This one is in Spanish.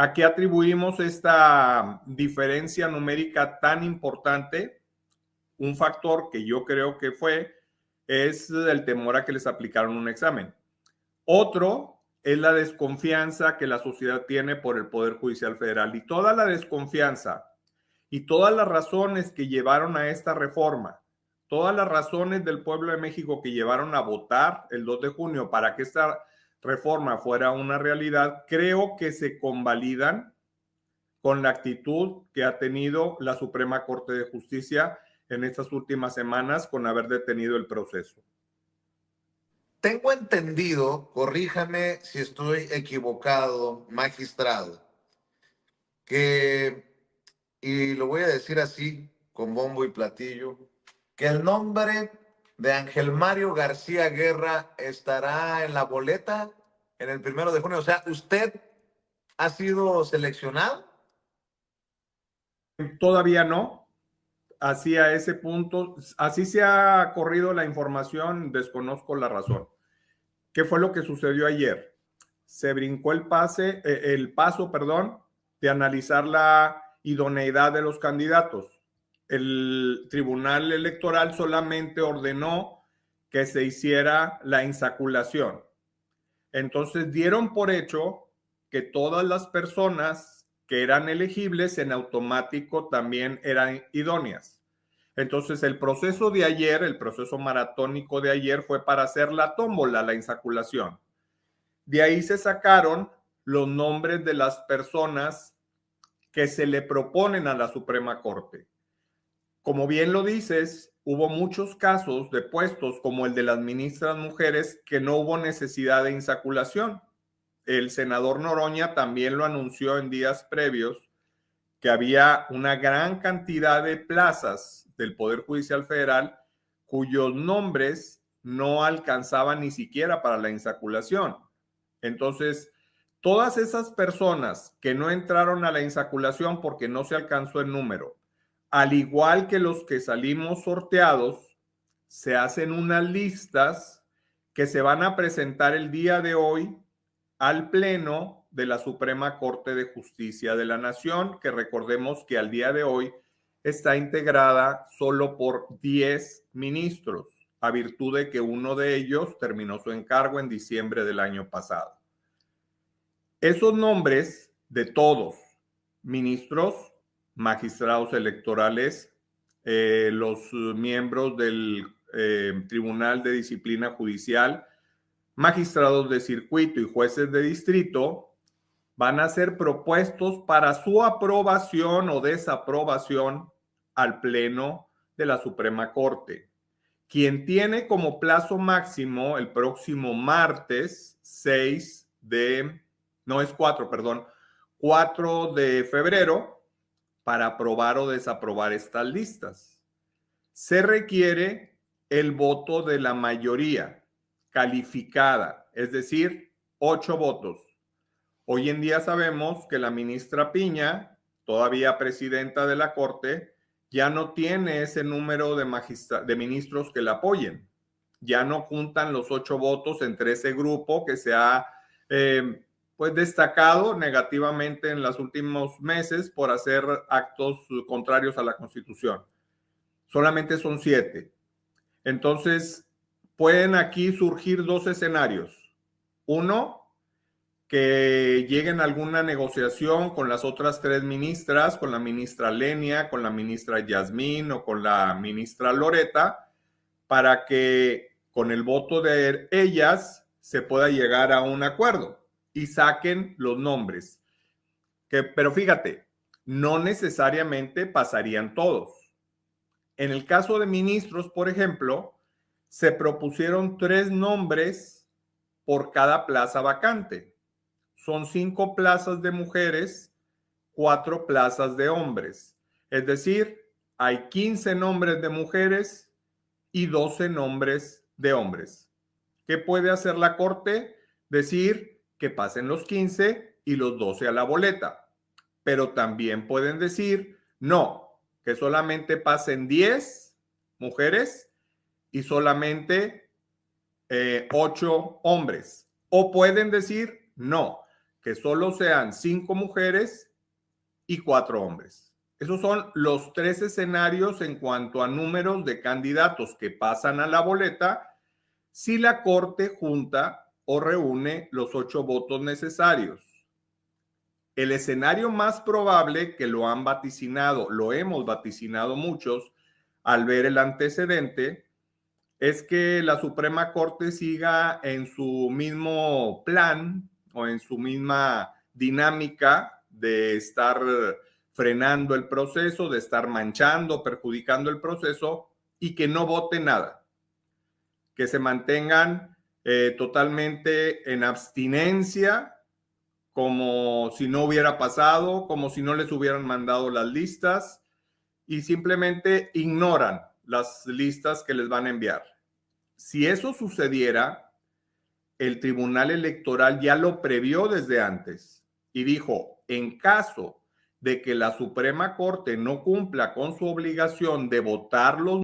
¿A qué atribuimos esta diferencia numérica tan importante? Un factor que yo creo que es el temor a que les aplicaron un examen. Otro es la desconfianza que la sociedad tiene por el Poder Judicial Federal, y toda la desconfianza y todas las razones que llevaron a esta reforma, todas las razones del pueblo de México que llevaron a votar el 2 de junio para que esta reforma fuera una realidad, creo que se convalidan con la actitud que ha tenido la Suprema Corte de Justicia en estas últimas semanas con haber detenido el proceso. Tengo entendido, corríjame si estoy equivocado, magistrado, y lo voy a decir así, con bombo y platillo, que el nombre de Ángel Mario García Guerra estará en la boleta en el 1 de junio. O sea, ¿usted ha sido seleccionado? Todavía no. Así a ese punto, así se ha corrido la información, desconozco la razón. ¿Qué fue lo que sucedió ayer? Se brincó el paso, de analizar la idoneidad de los candidatos. El Tribunal Electoral solamente ordenó que se hiciera la insaculación. Entonces dieron por hecho que todas las personas que eran elegibles en automático también eran idóneas. Entonces el proceso de ayer, el proceso maratónico de ayer fue para hacer la tómbola, la insaculación. De ahí se sacaron los nombres de las personas que se le proponen a la Suprema Corte. Como bien lo dices, hubo muchos casos de puestos como el de las ministras mujeres que no hubo necesidad de insaculación. El senador Noroña también lo anunció en días previos, que había una gran cantidad de plazas del Poder Judicial Federal cuyos nombres no alcanzaban ni siquiera para la insaculación. Entonces, todas esas personas que no entraron a la insaculación porque no se alcanzó el número, al igual que los que salimos sorteados, se hacen unas listas que se van a presentar el día de hoy al Pleno de la Suprema Corte de Justicia de la Nación, que recordemos que al día de hoy está integrada solo por 10 ministros, a virtud de que uno de ellos terminó su encargo en diciembre del año pasado. Esos nombres de todos, ministros, magistrados electorales, los miembros del Tribunal de Disciplina Judicial, magistrados de circuito y jueces de distrito, van a ser propuestos para su aprobación o desaprobación al Pleno de la Suprema Corte, quien tiene como plazo máximo el próximo martes 4 de febrero para aprobar o desaprobar estas listas. Se requiere el voto de la mayoría calificada, es decir, 8 votos. Hoy en día sabemos que la ministra Piña, todavía presidenta de la Corte, ya no tiene ese número de ministros que la apoyen. Ya no juntan los 8 votos entre ese grupo que se ha destacado negativamente en los últimos meses por hacer actos contrarios a la Constitución. Solamente son 7. Entonces, pueden aquí surgir 2 escenarios. Uno, que lleguen a alguna negociación con las otras 3 ministras, con la ministra Lenia, con la ministra Yasmín o con la ministra Loreta, para que con el voto de ellas se pueda llegar a un acuerdo y saquen los nombres. Pero fíjate, no necesariamente pasarían todos. En el caso de ministros, por ejemplo, se propusieron 3 nombres por cada plaza vacante. Son 5 plazas de mujeres, 4 plazas de hombres. Es decir, hay 15 nombres de mujeres y 12 nombres de hombres. ¿Qué puede hacer la Corte? Decir que pasen los 15 y los 12 a la boleta. Pero también pueden decir, no, que solamente pasen 10 mujeres y solamente 8 hombres. O pueden decir, no, que solo sean 5 mujeres y 4 hombres. Esos son los 3 escenarios en cuanto a números de candidatos que pasan a la boleta si la Corte junta o reúne los 8 votos necesarios. El escenario más probable, que lo han vaticinado, lo hemos vaticinado muchos al ver el antecedente, es que la Suprema Corte siga en su mismo plan o en su misma dinámica de estar frenando el proceso, de estar manchando, perjudicando el proceso y que no vote nada, que se mantengan totalmente en abstinencia, como si no hubiera pasado, como si no les hubieran mandado las listas y simplemente ignoran las listas que les van a enviar. Si eso sucediera, el Tribunal Electoral ya lo previó desde antes y dijo, en caso de que la Suprema Corte no cumpla con su obligación de votar los